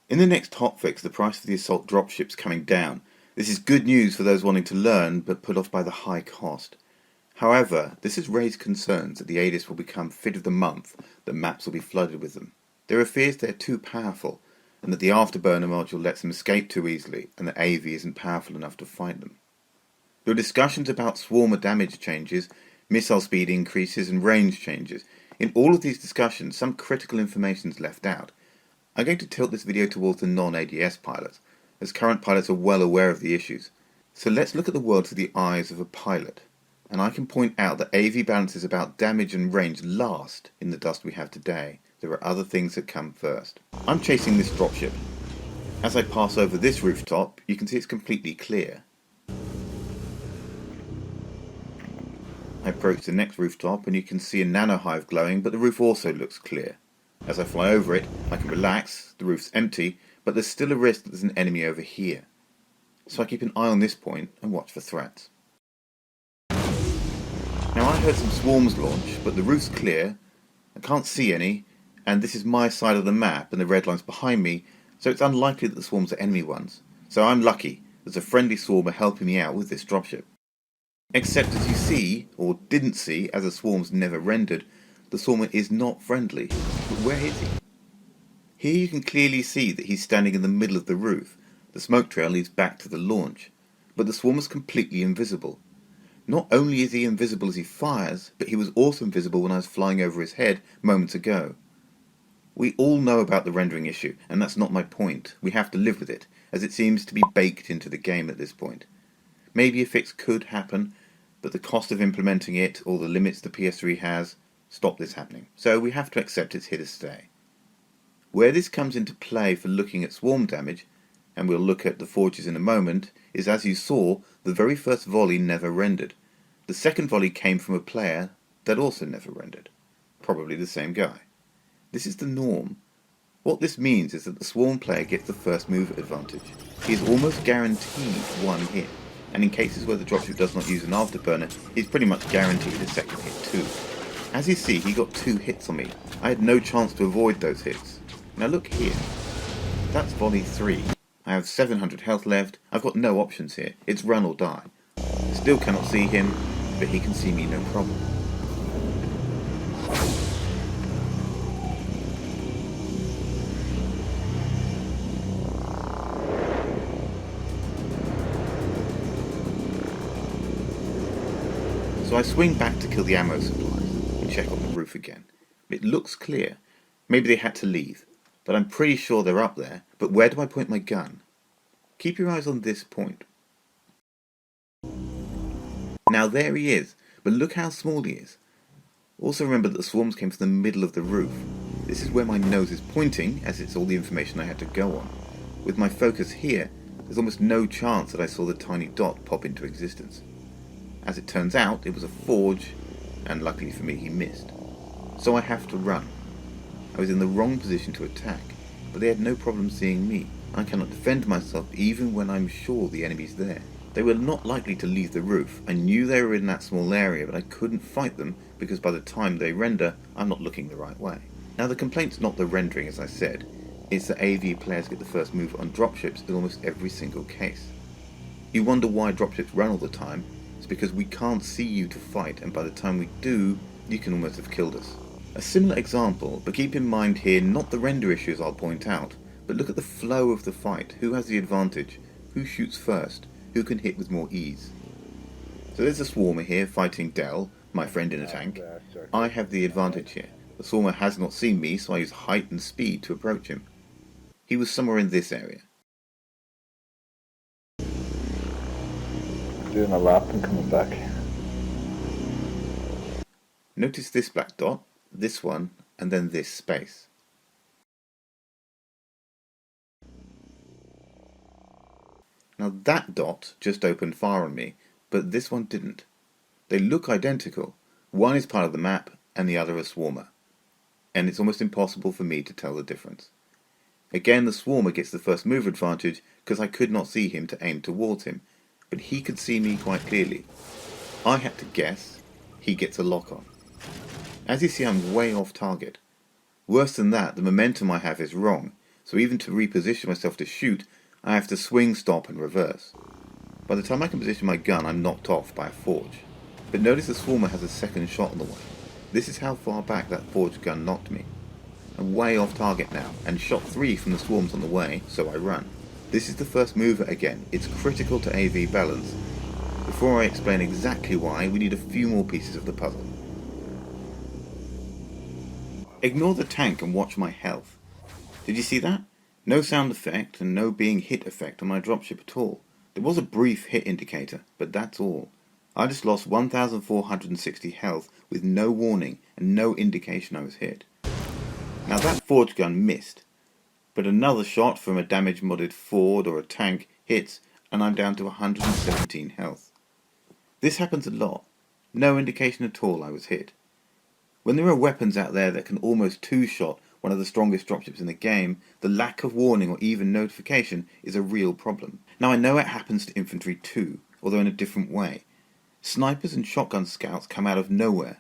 In the next hotfix, the price for the assault dropship's coming down. This is good news for those wanting to learn, but put off by the high cost. However, this has raised concerns that the Aegis will become fit of the month, that maps will be flooded with them. There are fears they're too powerful, and that the Afterburner module lets them escape too easily, and that AV isn't powerful enough to fight them. There are discussions about swarmer damage changes, missile speed increases, and range changes. In all of these discussions, some critical information is left out. I'm going to tilt this video towards the non-ADS pilots, as current pilots are well aware of the issues. So let's look at the world through the eyes of a pilot. And I can point out that AV balances about damage and range last in the dust we have today. There are other things that come first. I'm chasing this dropship. As I pass over this rooftop, you can see it's completely clear. I approach the next rooftop and you can see a nanohive glowing, but the roof also looks clear. As I fly over it, I can relax, the roof's empty, but there's still a risk that there's an enemy over here. So I keep an eye on this point and watch for threats. Now I heard some swarms launch, but the roof's clear, I can't see any, and this is my side of the map and the red line's behind me, so it's unlikely that the swarms are enemy ones. So I'm lucky, there's a friendly swarmer helping me out with this dropship. Except as you see, or didn't see, as the swarms never rendered, the swarmer is not friendly. But where is he? Here you can clearly see that he's standing in the middle of the roof. The smoke trail leads back to the launch, but the swarmer's completely invisible. Not only is he invisible as he fires, but he was also invisible when I was flying over his head moments ago. We all know about the rendering issue, and that's not my point. We have to live with it, as it seems to be baked into the game at this point. Maybe a fix could happen, but the cost of implementing it, or the limits the PS3 has, stop this happening. So we have to accept it's here to stay. Where this comes into play for looking at swarm damage, and we'll look at the forges in a moment, is as you saw, the very first volley never rendered. The second volley came from a player that also never rendered. Probably the same guy. This is the norm. What this means is that the swarm player gets the first move advantage. He is almost guaranteed one hit, and in cases where the dropship does not use an afterburner, he's pretty much guaranteed a second hit too. As you see, he got 2 hits on me. I had no chance to avoid those hits. Now look here. That's volley 3. I have 700 health left. I've got no options here. It's run or die. Still cannot see him, but he can see me no problem. So I swing back to kill the ammo supplies and check on the roof again. It looks clear. Maybe they had to leave, but I'm pretty sure they're up there. But where do I point my gun? Keep your eyes on this point. Now there he is, but look how small he is. Also remember that the swarms came from the middle of the roof. This is where my nose is pointing, as it's all the information I had to go on. With my focus here, there's almost no chance that I saw the tiny dot pop into existence. As it turns out, it was a forge, and luckily for me he missed. So I have to run. I was in the wrong position to attack, but they had no problem seeing me. I cannot defend myself even when I'm sure the enemy's there. They were not likely to leave the roof. I knew they were in that small area, but I couldn't fight them because by the time they render, I'm not looking the right way. Now the complaint's not the rendering, as I said. It's that AV players get the first move on dropships in almost every single case. You wonder why dropships run all the time. It's because we can't see you to fight, and by the time we do, you can almost have killed us. A similar example, but keep in mind here not the render issues I'll point out, but look at the flow of the fight. Who has the advantage? Who shoots first? Who can hit with more ease? So there's a swarmer here fighting Dell, my friend in a tank. I have the advantage here. The swarmer has not seen me, so I use height and speed to approach him. He was somewhere in this area. Doing a lap and coming back. Notice this black dot, this one, and then this space. Now that dot just opened fire on me, but this one didn't. They look identical. One is part of the map, and the other a swarmer. And it's almost impossible for me to tell the difference. Again, the swarmer gets the first move advantage because I could not see him to aim towards him, but he could see me quite clearly. I had to guess. He gets a lock on. As you see, I'm way off target. Worse than that, the momentum I have is wrong. so even to reposition myself to shoot, I have to swing, stop and reverse. By the time I can position my gun, I'm knocked off by a forge. But notice the swarmer has a second shot on the way. This is how far back that forged gun knocked me. I'm way off target now, and shot 3 from the swarms on the way, so I run. This is the first mover again. It's critical to AV balance. Before I explain exactly why, we need a few more pieces of the puzzle. Ignore the tank and watch my health. Did you see that? No sound effect and no being hit effect on my dropship at all. There was a brief hit indicator, but that's all. I just lost 1,460 health with no warning and no indication I was hit. Now that forge gun missed, but another shot from a damage modded Ford or a tank hits and I'm down to 117 health. This happens a lot. No indication at all I was hit. When there are weapons out there that can almost two-shot one of the strongest dropships in the game, the lack of warning or even notification is a real problem. Now I know it happens to infantry too, although in a different way. Snipers and shotgun scouts come out of nowhere,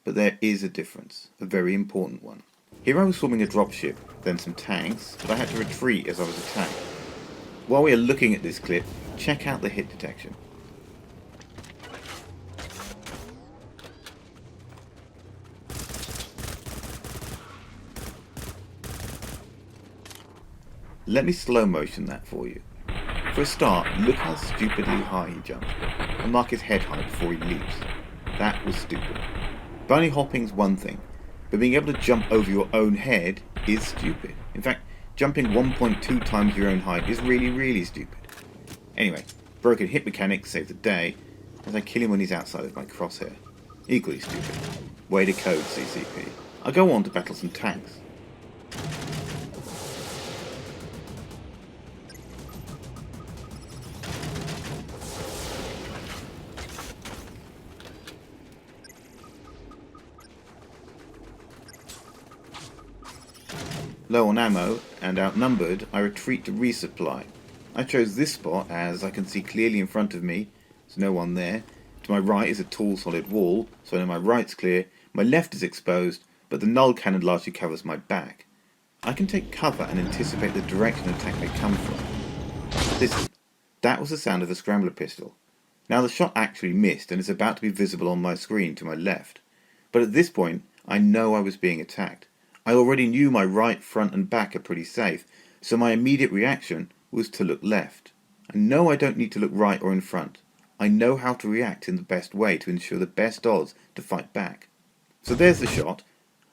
but there is a difference, a very important one. Here I was swarming a dropship, then some tanks, but I had to retreat as I was attacked. While we are looking at this clip, check out the hit detection. Let me slow motion that for you. For a start, look how stupidly high he jumped, and mark his head height before he leaps. That was stupid. Bunny hopping's one thing, but being able to jump over your own head is stupid. In fact, jumping 1.2 times your own height is really stupid. Anyway, broken hit mechanics save the day, as I kill him when he's outside of my crosshair. Equally stupid. Way to code, CCP. I go on to battle some tanks. Low on ammo and outnumbered, I retreat to resupply. I chose this spot as I can see clearly in front of me, there's no one there. To my right is a tall solid wall, so I know my right's clear, my left is exposed, but the null cannon largely covers my back. I can take cover and anticipate the direction an attack may come from. Listen, that was the sound of a scrambler pistol. Now the shot actually missed and is about to be visible on my screen to my left, but at this point I know I was being attacked. I already knew my right, front and back are pretty safe, so my immediate reaction was to look left. I know I don't need to look right or in front. I know how to react in the best way to ensure the best odds to fight back. So there's the shot.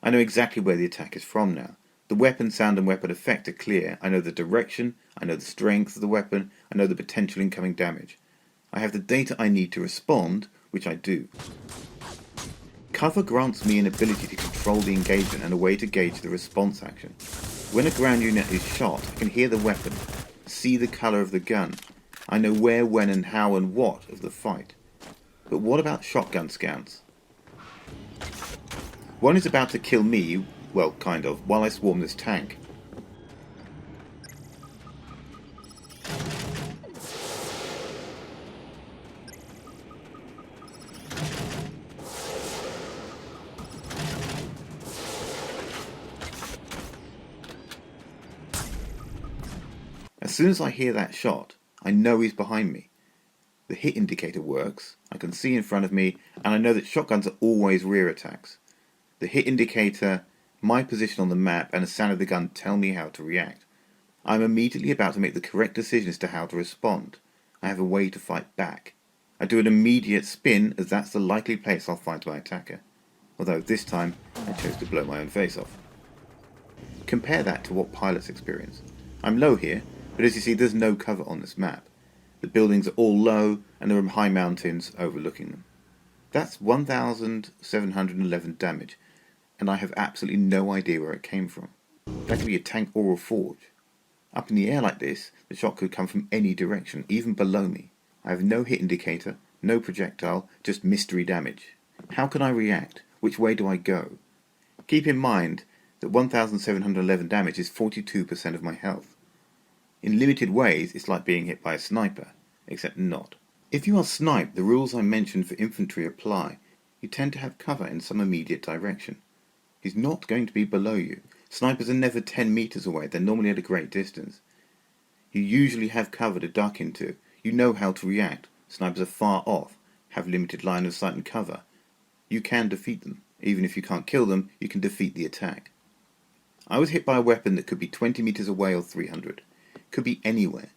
I know exactly where the attack is from now. The weapon sound and weapon effect are clear. I know the direction, I know the strength of the weapon, I know the potential incoming damage. I have the data I need to respond, which I do. Cover grants me an ability to control the engagement and a way to gauge the response action. When a ground unit is shot, I can hear the weapon, see the colour of the gun. I know where, when and how and what of the fight. But what about shotgun scouts? One is about to kill me, well, kind of, while I swarm this tank. As soon as I hear that shot, I know he's behind me. The hit indicator works, I can see in front of me, and I know that shotguns are always rear attacks. The hit indicator, my position on the map, and the sound of the gun tell me how to react. I'm immediately about to make the correct decision as to how to respond. I have a way to fight back. I do an immediate spin, as that's the likely place I'll find my attacker. Although this time, I chose to blow my own face off. Compare that to what pilots experience. I'm low here, but as you see, there's no cover on this map. The buildings are all low, and there are high mountains overlooking them. That's 1,711 damage, and I have absolutely no idea where it came from. That could be a tank or a forge. Up in the air like this, the shot could come from any direction, even below me. I have no hit indicator, no projectile, just mystery damage. How can I react? Which way do I go? Keep in mind that 1,711 damage is 42% of my health. In limited ways, it's like being hit by a sniper, except not. If you are sniped, the rules I mentioned for infantry apply. You tend to have cover in some immediate direction. He's not going to be below you, Snipers are never 10 meters away, they're normally at a great distance. You usually have cover to duck into. You know how to react. Snipers are far off, have limited line of sight and cover. You can defeat them. Even if you can't kill them, you can defeat the attack. I was hit by a weapon that could be 20 meters away or 300. It could be anywhere.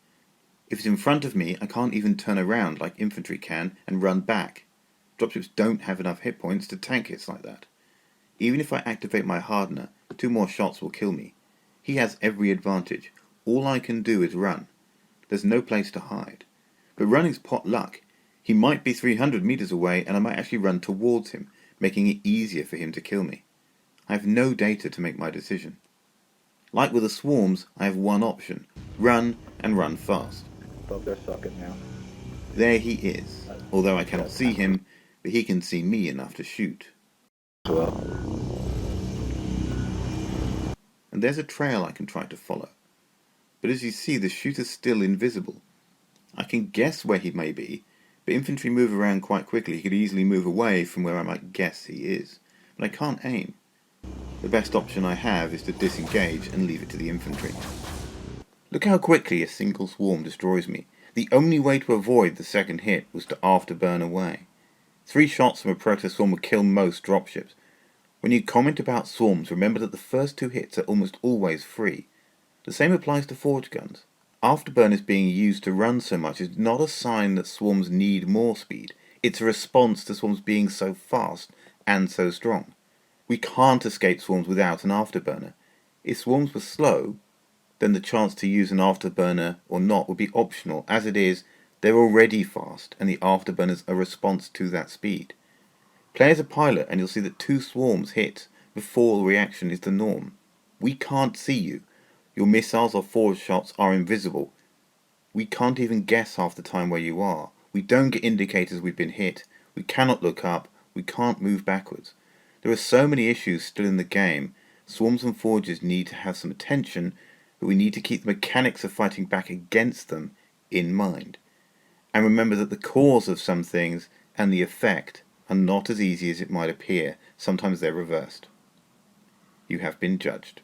If it's in front of me, I can't even turn around like infantry can and run back. Dropships don't have enough hit points to tank hits like that. Even if I activate my hardener, 2 more shots will kill me. He has every advantage. All I can do is run. There's no place to hide. But running's pot luck. He might be 300 meters away and I might actually run towards him, making it easier for him to kill me. I have no data to make my decision. Like with the swarms, I have one option. Run and run fast. Above their socket now. There he is. Although I cannot see him, but he can see me enough to shoot. Well, And there's a trail I can try to follow. But as you see, the shooter's still invisible. I can guess where he may be, but infantry move around quite quickly. He could easily move away from where I might guess he is. But I can't aim. The best option I have is to disengage and leave it to the infantry. Look how quickly a single swarm destroys me. The only way to avoid the second hit was to afterburn away. 3 shots from a Protoss swarm would kill most dropships. When you comment about swarms, remember that the first 2 hits are almost always free. The same applies to forge guns. Afterburn is being used to run so much is not a sign that swarms need more speed. It's a response to swarms being so fast and so strong. We can't escape swarms without an afterburner. If swarms were slow, then the chance to use an afterburner or not would be optional. As it is, they're already fast, and the afterburner's a response to that speed. Play as a pilot and you'll see that 2 swarms hit before the reaction is the norm. We can't see you. Your missiles or forward shots are invisible. We can't even guess half the time where you are. We don't get indicators we've been hit. We cannot look up. We can't move backwards. There are so many issues still in the game. Swarms and forges need to have some attention, but we need to keep the mechanics of fighting back against them in mind. And remember that the cause of some things and the effect are not as easy as it might appear. Sometimes they're reversed. You have been judged.